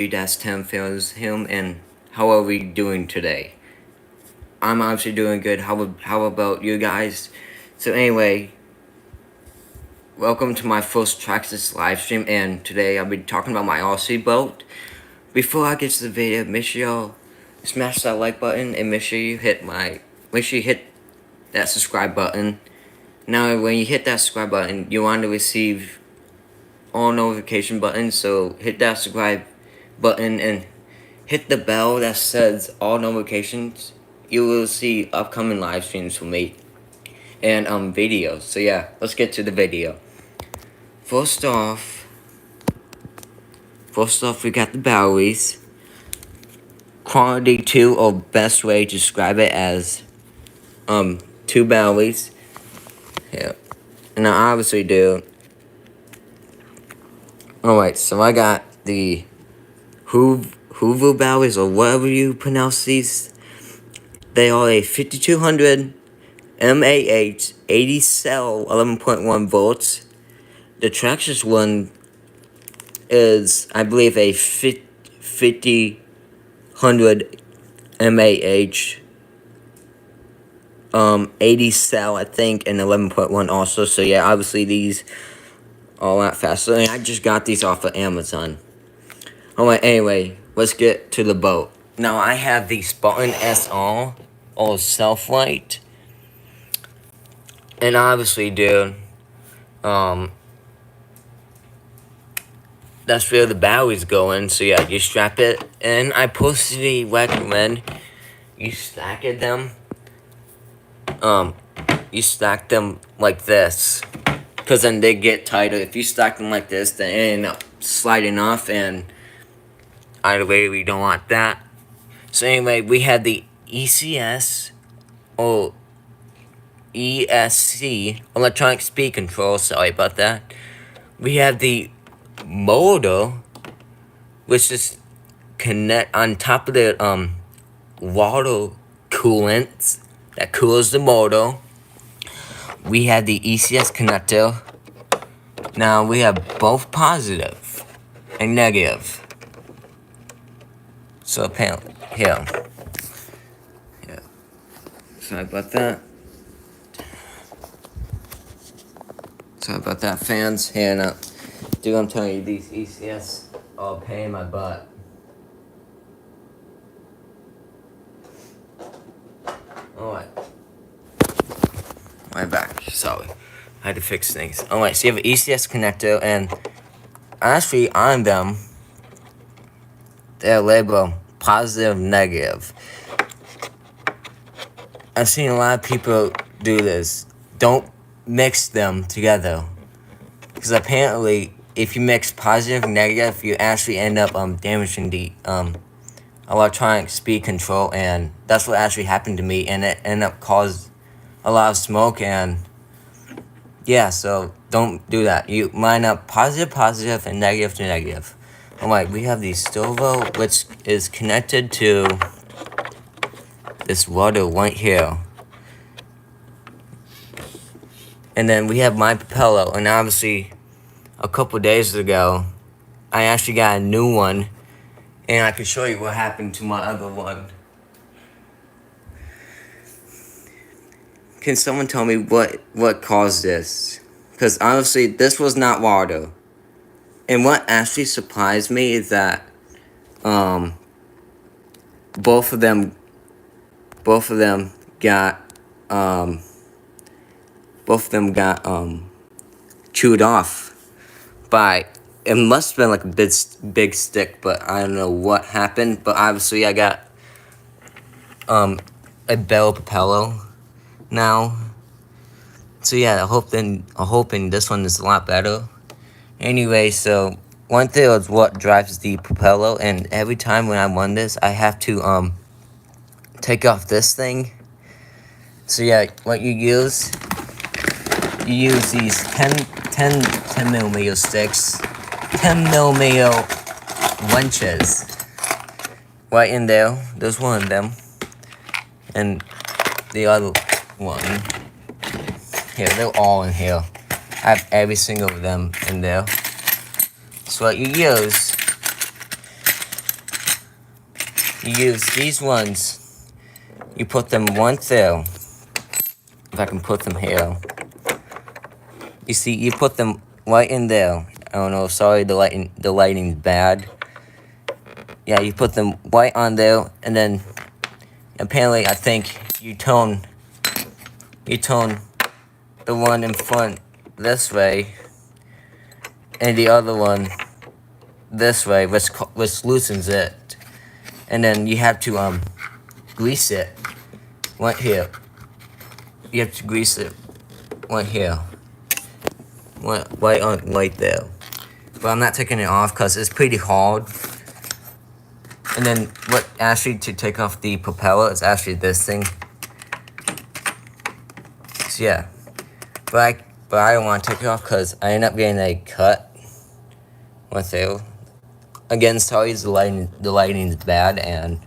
LG-10 feels him, and how are we doing today? I'm obviously doing good. How about you guys? So anyway, welcome to my first Traxxas live stream, and today I'll be talking about my RC boat. Before I get to the video, make sure y'all smash that like button and make sure you hit that subscribe button. Now, when you hit that subscribe button, you want to receive all notification buttons, so hit that subscribe button and hit the bell that says all notifications. You will see upcoming live streams from me and videos. So yeah, let's get to the video. First off, we got the batteries. Quantity 2, or best way to describe it as 2 batteries. Yeah, and I obviously do. Alright, so I got the Hoover batteries, or whatever you pronounce these. They are a 5200 mAh 80 cell 11.1 volts. The Traxxas one is, I believe, a 5000 mAh 80 cell, I think, and 11.1 also. So yeah, obviously these are a lot faster, and I just got these off of Amazon. Alright, anyway, let's get to the boat. Now I have the Spartan SR, or self-light, and obviously, dude, that's where the batteries go in. So yeah, you strap it, and I personally recommend you stack them. You stack them like this, because then they get tighter. If you stack them like this, then they end up sliding off, and either way, we don't want that. So anyway, we had the ECS, or ESC, electronic speed control, sorry about that. We have the motor, which is connect on top of the water coolant that cools the motor. We have the ECS connector. Now we have both positive and negative. So apparently, here. Yeah. Sorry about that. Sorry about that, fans. Here now. Dude, I'm telling you, these ECS are a pain in my butt. Alright. My back, sorry. I had to fix things. Alright, so you have an ECS connector, and actually on them, they're labeled positive, negative. I've seen a lot of people do this. Don't mix them together, because apparently, if you mix positive and negative, you actually end up damaging the electronic speed control, and that's what actually happened to me, and it ended up caused a lot of smoke, and yeah, so don't do that. You line up positive, and negative to negative. Alright, we have the Stovo, which is connected to this rudder right here. And then we have my propeller, and obviously, a couple days ago, I actually got a new one, and I can show you what happened to my other one. Can someone tell me what caused this? Because honestly, this was not water. And what actually surprised me is that both of them got chewed off by, it must have been like a big stick, but I don't know what happened. But obviously I got a better propeller now. So yeah, I'm hoping this one is a lot better. Anyway, so one thing is what drives the propeller, and every time when I run this, I have to take off this thing. So yeah, what you use these 10 millimeter sticks, 10 millimeter wrenches right in there. There's one of them, and the other one here. They're all in here. I have every single of them in there. So what you use you use these ones. You put them one there. If I can put them here. You see, you put them right in there. I don't know, sorry, the lighting's bad. Yeah, you put them right on there, and then apparently I think you turn the one in front this way, and the other one this way, which loosens it. And then you have to grease it right here. You have to grease it right here. Right there. But I'm not taking it off because it's pretty hard. And then what actually to take off the propeller is actually this thing. So yeah. But I don't want to take it off because I end up getting a cut with it. Again, sorry, the lighting is bad, and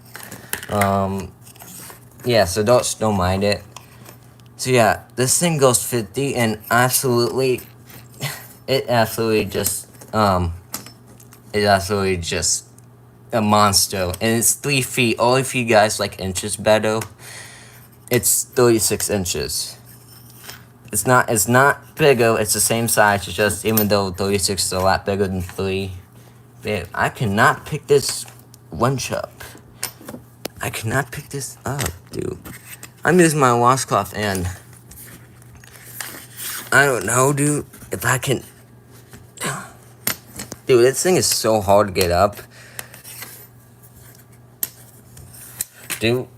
yeah, so don't mind it. So yeah, this thing goes 50, and it absolutely just a monster, and it's 3 feet. All of you guys like inches better. It's 36 inches. It's not bigger. It's the same size. It's just even though 36 is a lot bigger than 3. Man, I cannot pick this winch up. I cannot pick this up, dude. I'm using my washcloth, and I don't know, dude, if I can. Dude, this thing is so hard to get up. Dude,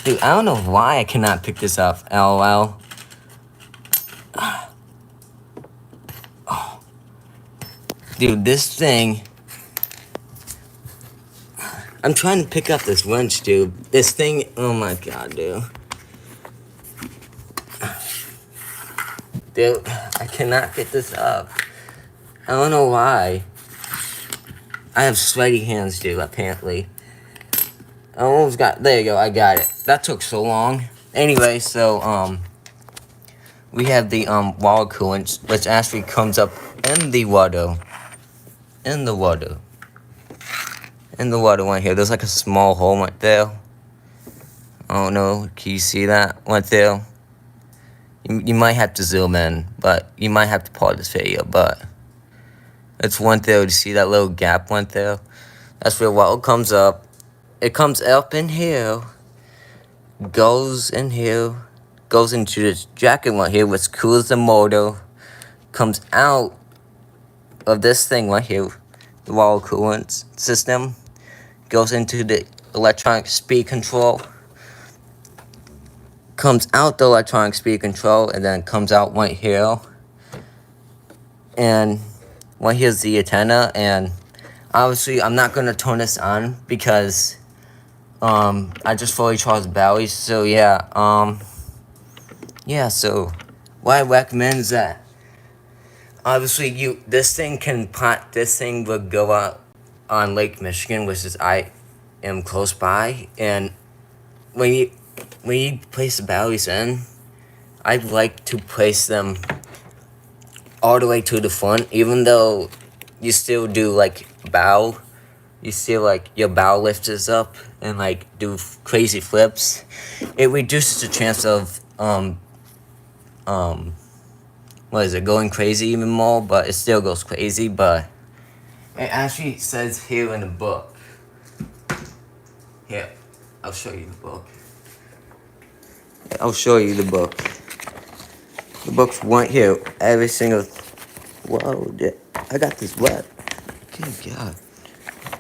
I don't know why I cannot pick this up. LOL. Oh. Dude, this thing. I'm trying to pick up this winch, dude. This thing, oh my god, dude. Dude, I cannot get this up. I don't know why. I have sweaty hands, dude, apparently. I almost got, there you go, I got it. That took so long. Anyway, so, we have the, water coolant, which actually comes up in the water. In the water right here. There's like a small hole right there. I don't know, can you see that right there? You might have to zoom in, but you might have to pause this video, but it's one there. You see that little gap right there? That's where water comes up. It comes up in here, goes in here, goes into this jacket right here, which cools the motor, comes out of this thing right here, the water coolant system, goes into the electronic speed control, comes out the electronic speed control, and then comes out right here. And right here's the antenna, and obviously I'm not gonna turn this on because I just fully charged the batteries. So yeah, so what I recommend is that obviously this thing would go out on Lake Michigan, which is I am close by, and when you place the batteries in, I like to place them all the way to the front, even though you still do like bow. You still like your bow lifts up and like do crazy flips. It reduces the chance of going crazy even more, but it still goes crazy. But it actually says here in the book. Here, I'll show you the book. The book's right here. Every single. Whoa, I got this wet. Good God.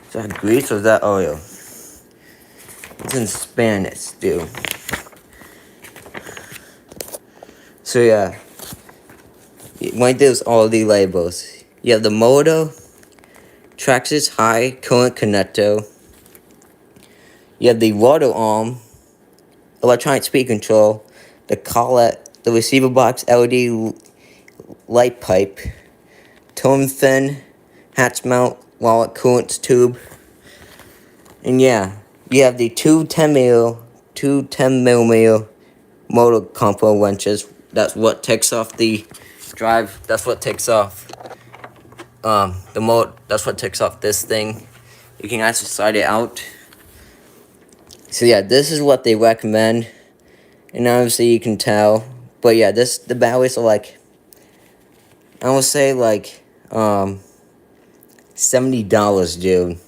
Is that grease or is that oil? It's in Spanish, dude. So yeah. Right there's all the labels. You have the motor, Traxxas high current connector. You have the water arm, electronic speed control, the collet, the receiver box LED light pipe, tone fin, hatch mount, wallet coolant tube. And yeah, you have the two 10 millimeter motor combo wrenches. That's what takes off the drive. That's what takes off the motor. That's what takes off this thing. You can actually slide it out. So yeah, this is what they recommend, and obviously you can tell. But yeah, the batteries are like, I would say like $70, dude.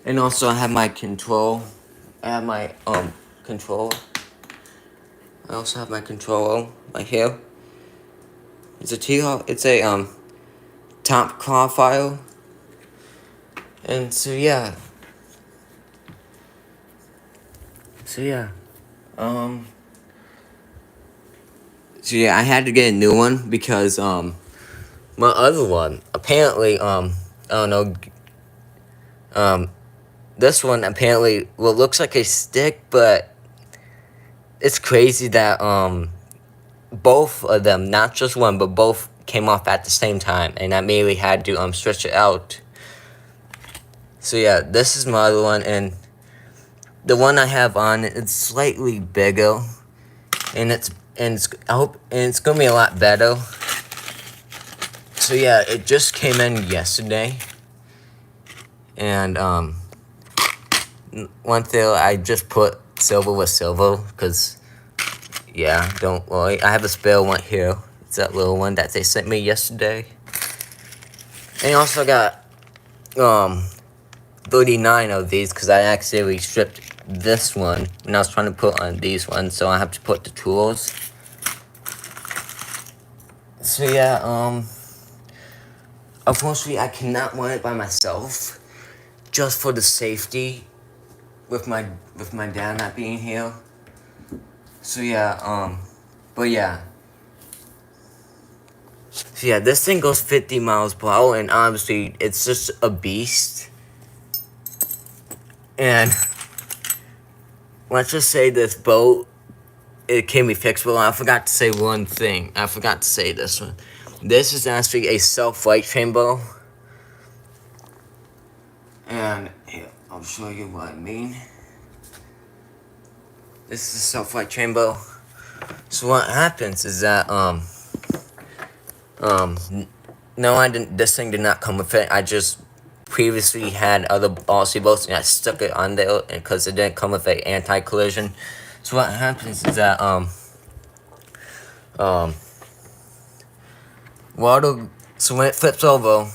And also I have my control. I have my control. I also have my controller right here. It's a top claw file. And so yeah. So yeah. Um so yeah, I had to get a new one because my other one apparently I don't know, this one apparently looks like a stick, but it's crazy that both of them, not just one, but both came off at the same time, and I immediately had to stretch it out. So yeah, this is my other one, and the one I have on it's slightly bigger, and it's gonna be a lot better. So yeah, it just came in yesterday, and one thing I just put silver with silver because yeah, don't worry, I have a spare one here. It's that little one that they sent me yesterday, and I also got 39 of these because I accidentally stripped this one and I was trying to put on these ones, so I have to put the tools. So yeah, unfortunately I cannot run it by myself just for the safety with my dad not being here. So yeah, but yeah. So yeah, this thing goes 50 miles per hour, and obviously it's just a beast. And let's just say this boat, it can be fixable. I forgot to say one thing. I forgot to say this one. This is actually a self-flight chamber. And here, I'll show you what I mean. This is a self-flight chamber. So what happens is that, no, I didn't, this thing did not come with it. I just previously had other Aussie boats and I stuck it on there because it didn't come with an anti-collision. So what happens is that, water, so when it flips over,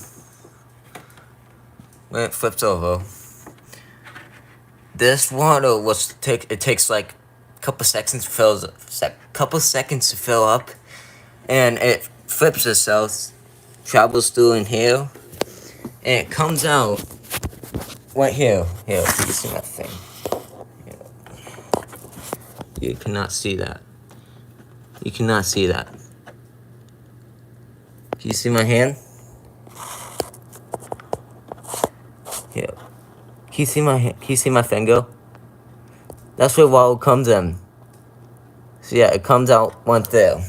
this water it takes like a couple seconds to fill up, and it flips itself, travels through in here, and it comes out right here. Here, you can see that thing. You cannot see that. You cannot see that. Can you see my hand? Here. Can you see my hand? Can you see my finger? That's where water comes in. So yeah, it comes out one there.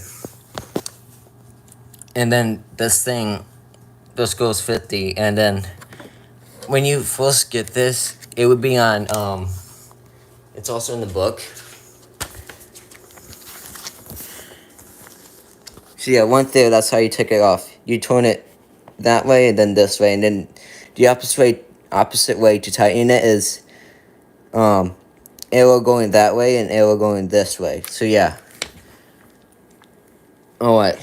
And then this thing just goes 50, and then when you first get this, it would be on it's also in the book. So yeah, one there, that's how you take it off. You turn it that way and then this way, and then the opposite way to tighten it is arrow going that way and arrow going this way. So yeah. Alright.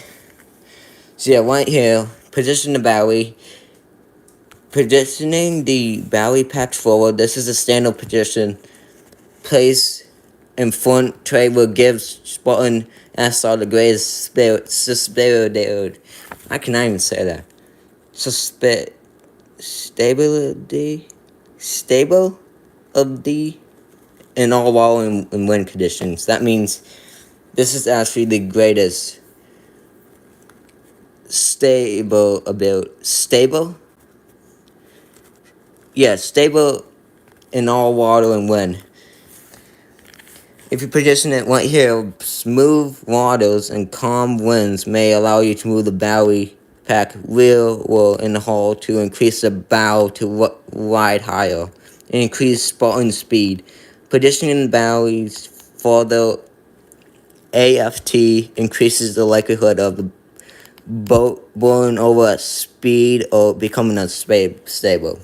So yeah, right here, position the battery. Positioning the battery pack forward. This is a standard position. Place in front tray will give Spartan SR the greatest stability. I cannot even say that. Stability in all water and wind conditions. That means this is actually the greatest stable. Yeah, stable in all water and wind. If you position it right here, smooth waters and calm winds may allow you to move the battery pack rear or in the hull to increase the bow to ride higher and increase Spartan speed. Positioning the batteries further aft increases the likelihood of the boat blowing over at speed or becoming unstable.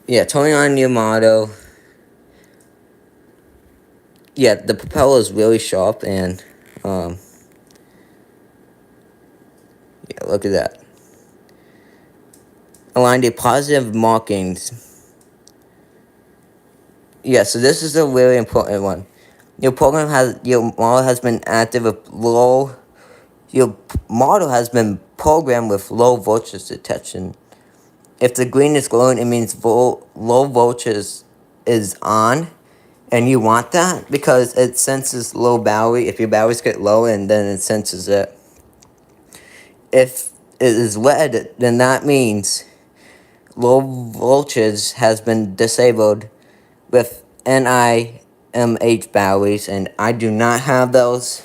Yeah, turning on your model. yeah, the propeller is really sharp, and yeah, look at that. Align the positive markings. Yeah, so this is a really important one. Your model has been active with low. Your model has been programmed with low voltage detection. If the green is glowing, it means low voltage is on, and you want that because it senses low battery. If your batteries get low, and then it senses it. If it is red, then that means low voltage has been disabled with NIMH batteries, and I do not have those.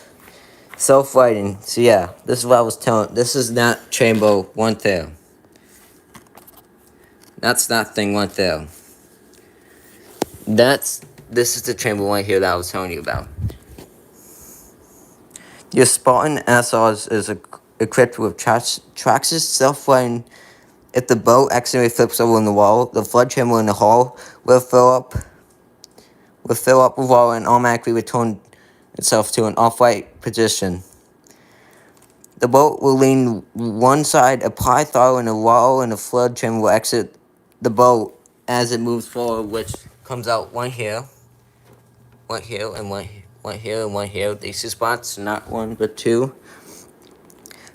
Self-lighting. So yeah, this is what I was telling. This is that chamber one there. That's that thing right there. This is the chamber right here that I was telling you about. Your Spartan SR is equipped with Traxxas self-lighting. If the boat accidentally flips over in the wall, the flood chamber in the hull will fill up with water and automatically return itself to an off-white position. The boat will lean one side, apply throttle, and the water in the flood chamber will exit the boat as it moves forward, which comes out one here, one here, and one here, and one here. These two spots, not one, but two.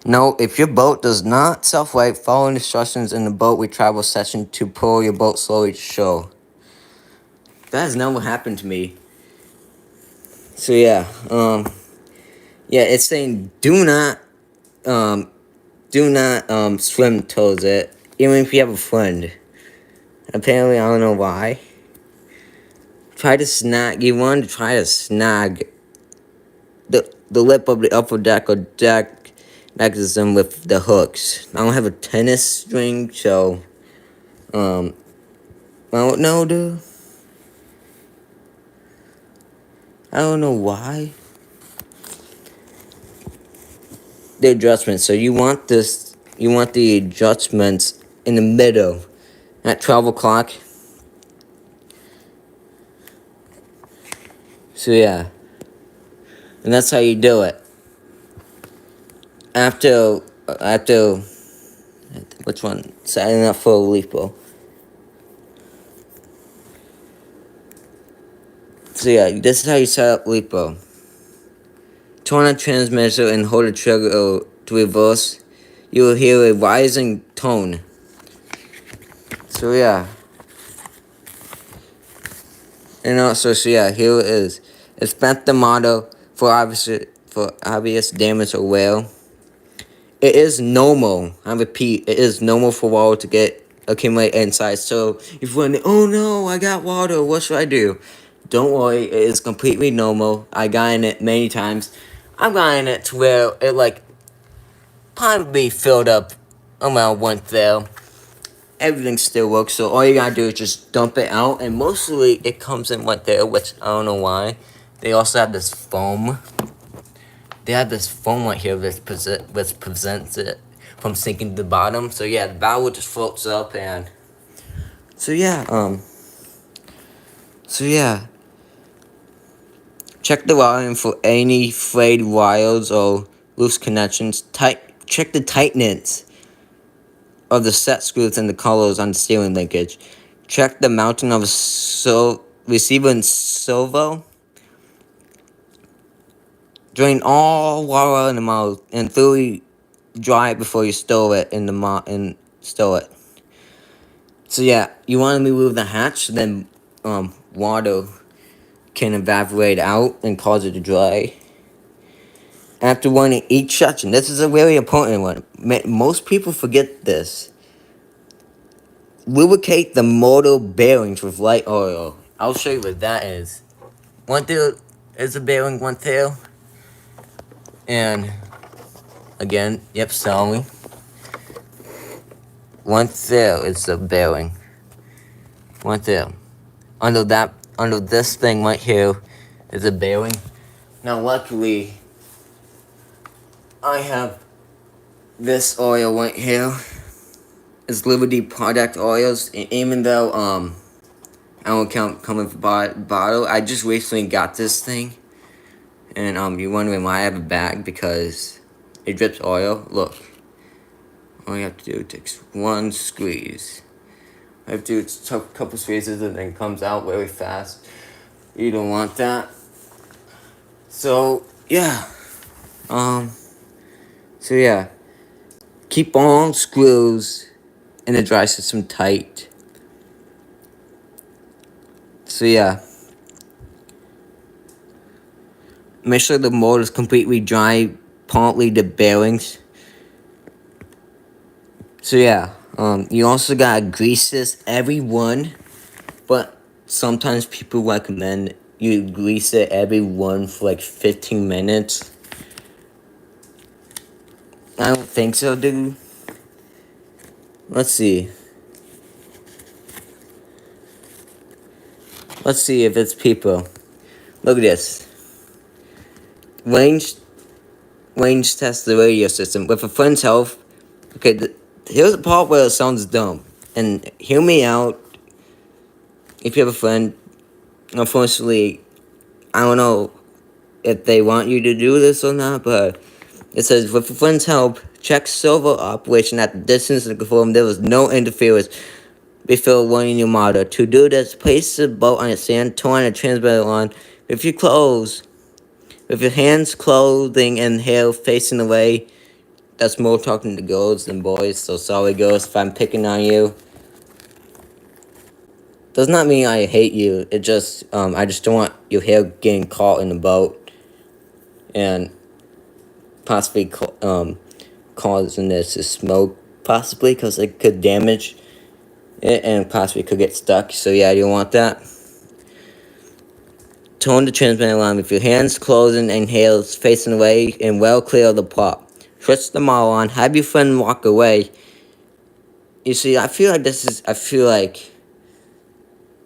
No, if your boat does not self-light, follow instructions in the boat we travel section to pull your boat slowly to shore. That has never happened to me. So yeah, it's saying do not swim towards it, even if you have a friend. Apparently, I don't know why. You want to try to snag the lip of the upper deck or deck mechanism with the hooks. I don't have a tennis string, so, I don't know, dude. I don't know why. The adjustments. So you want the adjustments in the middle at 12 o'clock. So yeah. And that's how you do it. After, which one? Setting up for a lipo. So yeah, this is how you set up lipo. Turn on transmitter and hold the trigger to reverse. You will hear a rising tone. So yeah. And also, so yeah, here it is. Inspect the model for obvious damage or wear. It is normal. I repeat, it is normal for water to accumulate inside. So if you're wondering, oh no, I got water, what should I do? Don't worry, it is completely normal. I got in it many times. I've gotten it to where it probably filled up around one there. Everything still works, so all you gotta do is just dump it out, and mostly it comes in right there, which I don't know why. They also have this foam. They have this foam right here which prevents it from sinking to the bottom. So yeah, the valve just floats up, and so yeah, check the wiring for any frayed wires or loose connections. Check the tightness of the set screws and the collars on the steering linkage. Check the mounting of a receiver and servo. Drain all water in the mouth and thoroughly dry it before you store it in the and store it. So yeah, you want to remove the hatch, then water can evaporate out and cause it to dry. After running each section, this is a really important one. Most people forget this. Lubricate the motor bearings with light oil. I'll show you what that is. One there is a bearing, one there. And again, yep, sorry. One there is the bearing. One there. Under this thing right here is a bearing. Now luckily, I have this oil right here. It's Liberty product oils, and even though I don't come with a bottle. I just recently got this thing, and you're wondering why I have a bag, because it drips oil. Look, all you have to do takes one squeeze. I have to do a couple squeezes and then it comes out really fast. You don't want that. So yeah, so yeah, keep all screws in the dry system tight. So yeah, make sure the motor is completely dry, partly the bearings. So yeah, you also gotta grease this every one, but sometimes people recommend you grease it every one for like 15 minutes. I don't think so, dude. Let's see. Let's see if it's people. Look at this. Range test the radio system. With a friend's help. Okay, here's the part where it sounds dumb. And hear me out. If you have a friend, unfortunately, I don't know if they want you to do this or not, but it says, with a friend's help, check servo operation at the distance to confirm there was no interference before running your motor. To do this, place the bolt on a sand, turn on the transmitter on. With your hands closing and hair facing away. That's more talking to girls than boys, so sorry girls if I'm picking on you. Does not mean I hate you. It just, I just don't want your hair getting caught in the boat and possibly causing this to smoke, possibly, because it could damage it and possibly could get stuck. So yeah, you don't want that. Turn the transmitter on with your hands closing and hands facing away and well clear of the prop. Switch the model on. Have your friend walk away. You see, I feel like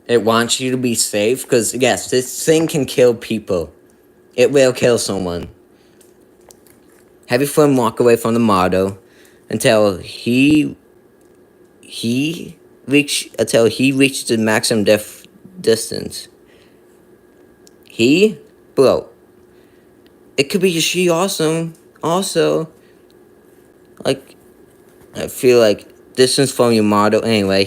it wants you to be safe, because yes, this thing can kill people. It will kill someone. Have your friend walk away from the model until he reaches the maximum distance. Bro, it could be she also. Like, I feel like distance from your model anyway.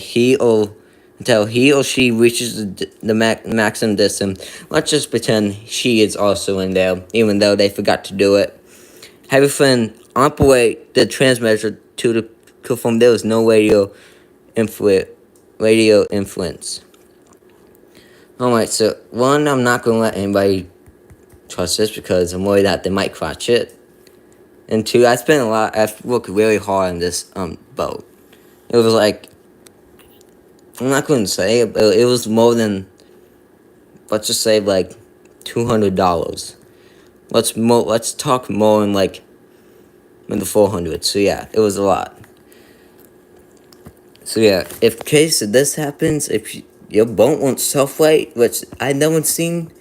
Until he or she reaches the maximum distance. Let's just pretend she is also in there, even though they forgot to do it. Have your friend operate the transmitter to confirm there was no radio influence. Alright, so one, I'm not gonna let anybody trust this because I'm worried that they might crotch it. And two, I've worked really hard on this boat. It was like, I'm not going to say it, but it was more than, let's just say like $200. Let's talk more in like in the 400s. So yeah, it was a lot. So yeah, if case of this happens, if your boat won't self-weight, which I haven't seen,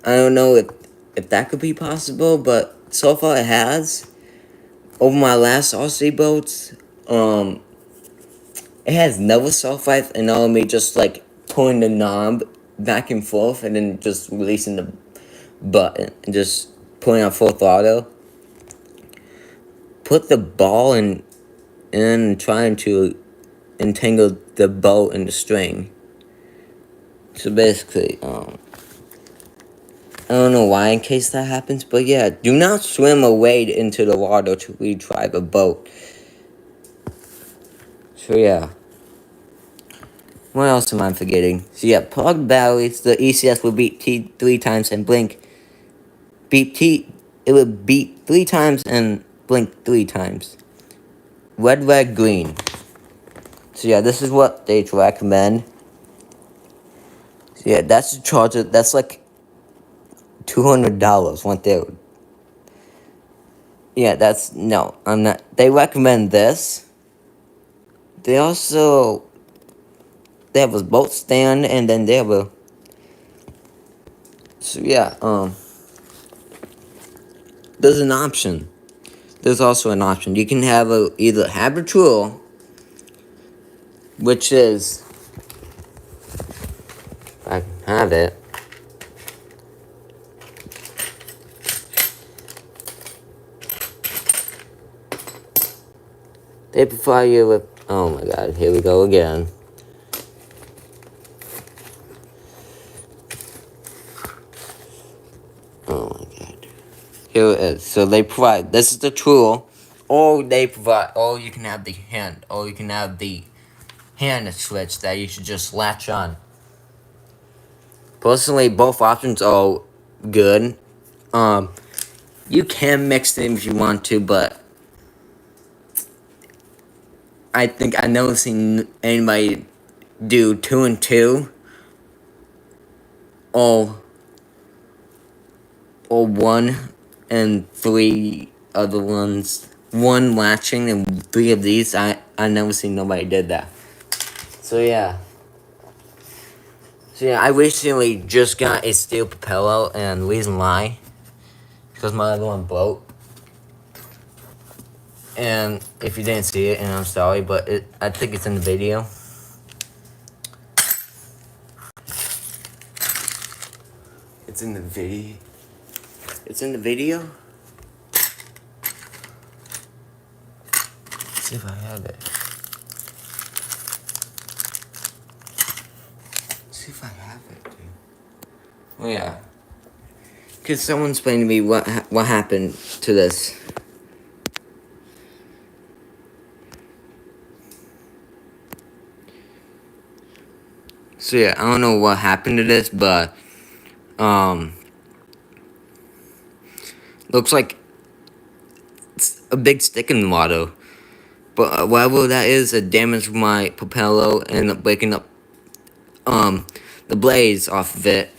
I don't know if that could be possible, but so far it has. Over my last RC boats, it has never self-weight, and all me just like pulling the knob back and forth and then just releasing the button and just pulling on full throttle. Put the ball in trying to entangle the boat in the string. So basically, I don't know why in case that happens, but yeah, do not swim away into the water to retrieve a boat. So yeah. What else am I forgetting? So yeah, plug batteries, the ECS will beep T 3 times and blink. It will beep 3 times and blink 3 times. Red, red, green. So yeah, this is what they recommend. So yeah, that's the charger. That's like $200 right there. Yeah, I'm not. They recommend this. They have a boat stand, and then they have a. So yeah, there's an option. There's also an option. You can have either have a tool, which is I have it. They provide you with, oh my god, here we go again. Oh my god. Here it is. So they provide, this is the tool, or they provide, or you can have the hand, or you can have the hand switch that you should just latch on. Personally, both options are good. You can mix them if you want to, but I think I've never seen anybody do 2 and 2, or 1 and 3 other ones. 1 latching and 3 of these. I never seen nobody did that. So yeah. I recently just got a steel propeller, and the reason why, because my other one broke. And if you didn't see it, and I'm sorry, but I think it's in the video. It's in the video. It's in the video. Let's see if I have it. Let's see if I have it, dude. Oh yeah. Cause someone explained to me what happened to this. So yeah, I don't know what happened to this, but looks like it's a big stick in the water. But whatever that is, it damaged my propeller and ended up breaking up the blades off of it.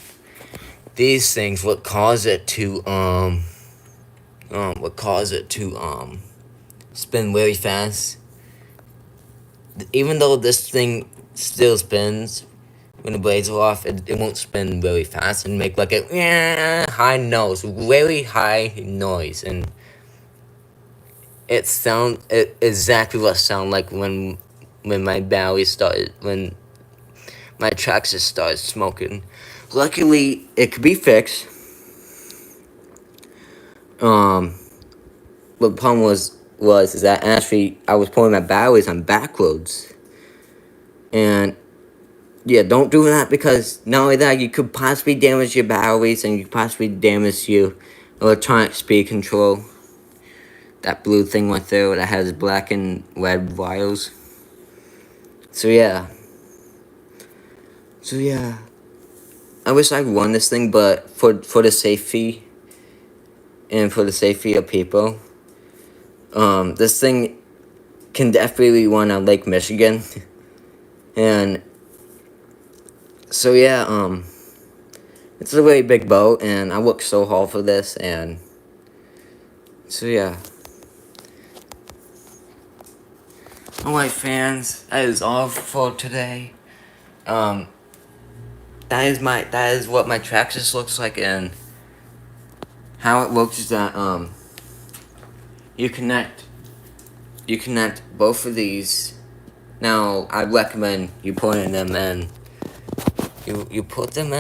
These things would cause it to spin really fast. Even though this thing still spins when the blades are off, it won't spin really fast and make like a high noise, really high noise, and it exactly what it sounded like when my battery started, when my Traxxas started smoking. Luckily, it could be fixed. But the problem was that actually I was pulling my batteries on backwards. And yeah, don't do that, because not only that, you could possibly damage your batteries, and you could possibly damage your electronic speed control. That blue thing right there that has black and red wires. So yeah. I wish I won this thing, but for the safety and for the safety of people, this thing can definitely win on Lake Michigan. And so yeah, it's a really big boat, and I worked so hard for this, and so yeah. Alright, fans, that is all for today. That is what my Traxxas looks like, and how it works is that you connect both of these. Now I recommend you putting them in. You put them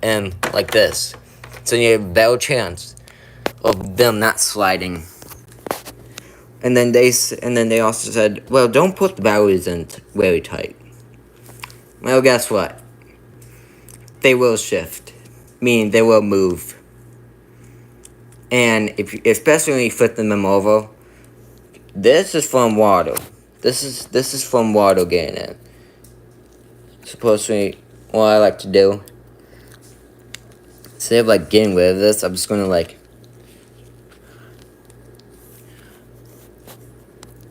in like this, so you have a better chance of them not sliding. And then they also said, well, don't put the batteries in very tight. Well, guess what? They will shift, meaning they will move. And especially when you flip them over, this is from water. This is from water getting in. Supposedly, what I like to do, instead of like getting rid of this, I'm just gonna like,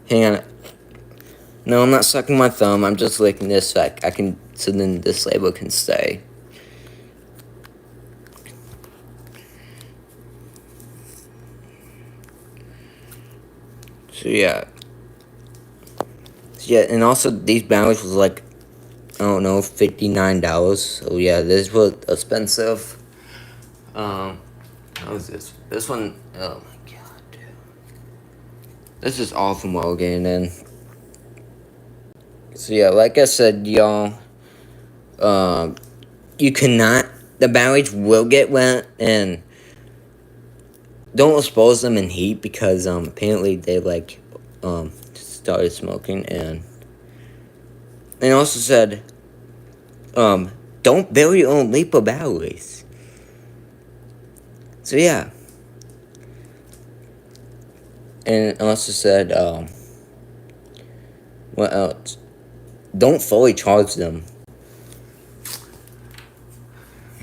hang on. No, I'm not sucking my thumb. I'm just licking this so so then this label can stay. So yeah, and also these batteries was like, I don't know, $59. So yeah, this was expensive. How was this? This one, oh my god, dude. This is all from well getting in. So yeah, like I said, y'all, You cannot. The batteries will get wet, and don't expose them in heat because apparently they like started smoking, and also said don't bury your own LiPo batteries. So yeah. And it also said what else? Don't fully charge them.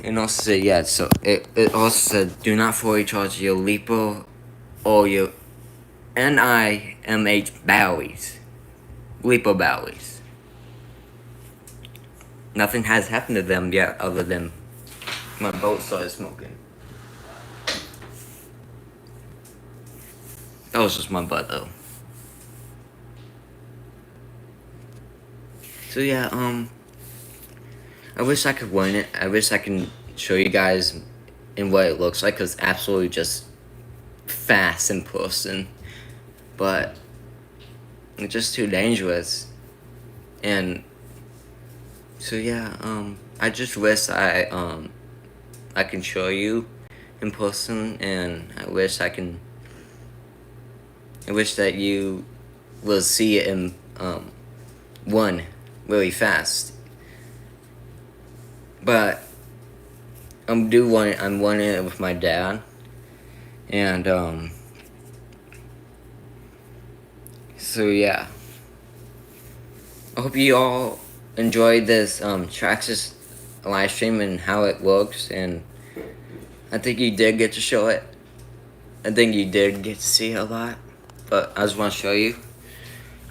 And also said, yeah, so it also said, do not fully charge your LiPo or your NIMH batteries. LiPo batteries. Nothing has happened to them yet other than my boat started smoking. That was just my butt though. So yeah, I wish I could win it. I wish I can show you guys in what it looks like, because it's absolutely just fast in person. But it's just too dangerous. And so yeah, I just wish I can show you in person, and I wish that you will see it in one really fast. But I'm wanting it with my dad, and so yeah. I hope you all enjoyed this Traxxas live stream and how it looks, and I think you did get to show it. I think you did get to see it a lot, but I just want to show you.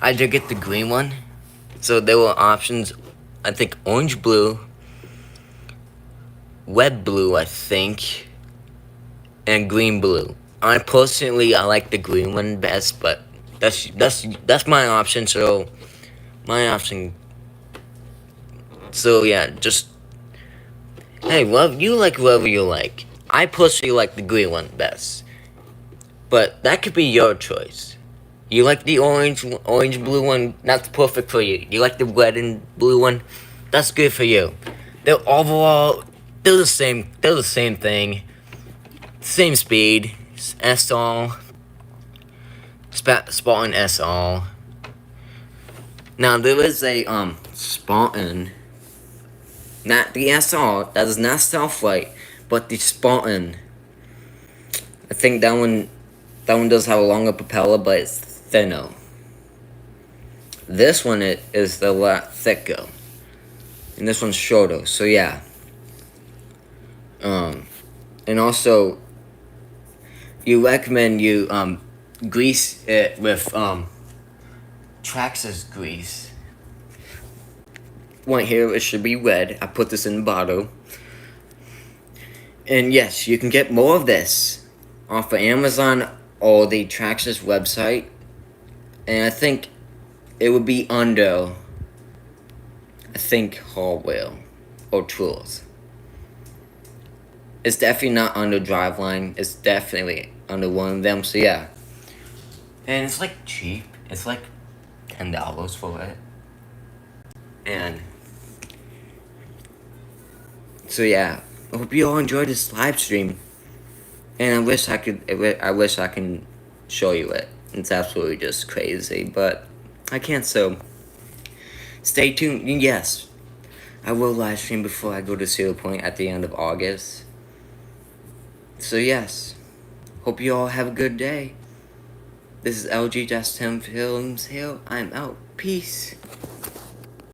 I did get the green one, so there were options. I think orange blue, red blue, I think, and green blue. I like the green one best, but that's my option. So my option. So yeah, just hey, you like whatever you like. I personally like the green one best, but that could be your choice. You like the orange blue one? That's perfect for you. You like the red and blue one? That's good for you. They're the same. They're the same thing. Same speed. SR. Spartan SR. Now there is a Spartan. Not the SR. That is not Stealthlight, but the Spartan. I think that one does have a longer propeller, but it's thinner. This one is a lot thicker, and this one's shorter. So yeah. And also, you recommend you grease it with Traxxas grease. Right here, it should be red. I put this in the bottle. And yes, you can get more of this off of Amazon or the Traxxas website. And I think it would be under, Hardware or Tools. It's definitely not under Driveline. It's definitely under one of them. So yeah. And it's like cheap. It's like $10 for it. And so yeah, I hope you all enjoyed this live stream, and I wish I can show you it. It's absolutely just crazy, but I can't. So stay tuned. Yes, I will live stream before I go to 0 Point at the end of August. So yes, hope you all have a good day. This is LG-10 Films here. I'm out. Peace.